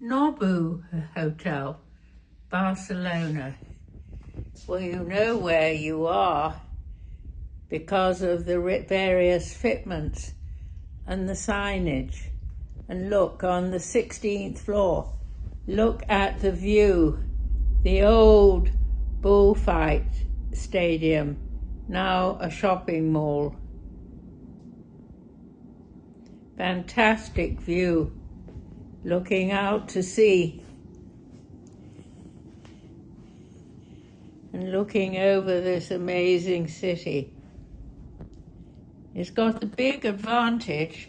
Nobu Hotel Barcelona. Well, you know where you are because of the various fitments and the signage. And look, on the 16th floor, look at the view. The old bullfight stadium, now a shopping mall. Fantastic view, looking out to sea and looking over this amazing city. It's got the big advantage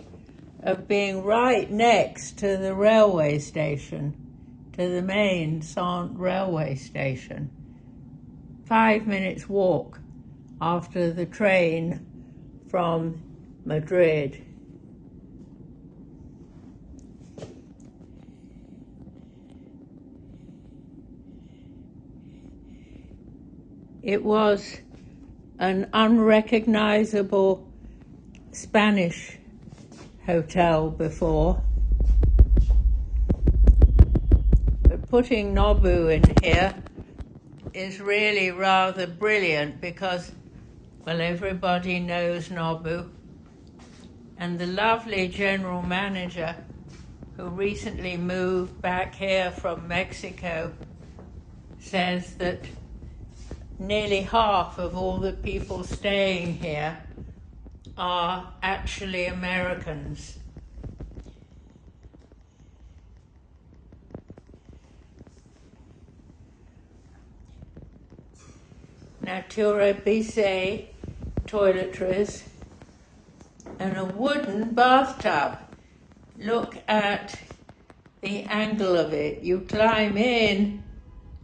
of being right next to the railway station, to the main Saint railway station. 5 minutes walk after the train from Madrid. It was an unrecognizable Spanish hotel before, but putting Nobu in here is really rather brilliant because, well, everybody knows Nobu, and the lovely general manager who recently moved back here from Mexico says that nearly half of all the people staying here are actually Americans. Natura Bissé toiletries and a wooden bathtub. Look at the angle of it. You climb in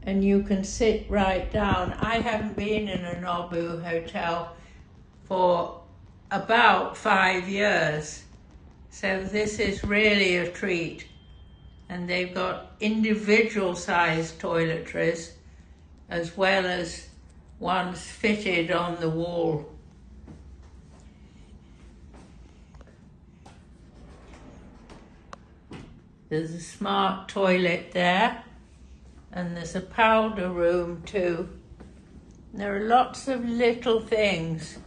and you can sit right down. I haven't been in a Nobu hotel for about 5 years, so this is really a treat. And they've got individual sized toiletries as well as ones fitted on the wall. There's a smart toilet there, and there's a powder room too. There are lots of little things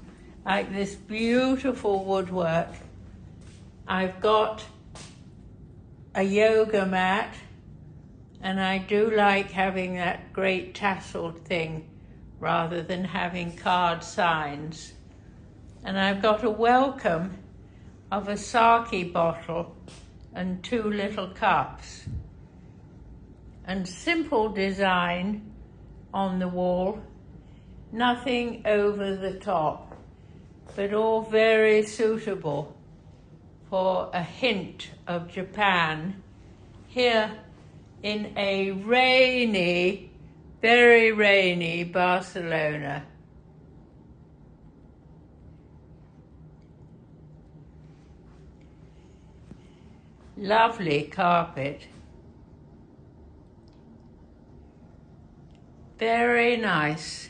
like this beautiful woodwork. I've got a yoga mat, and I do like having that great tasseled thing rather than having card signs. And I've got a welcome of a sake bottle and 2 little cups. And simple design on the wall, nothing over the top, but all very suitable for a hint of Japan here in a rainy, very rainy Barcelona. Lovely carpet. Very nice.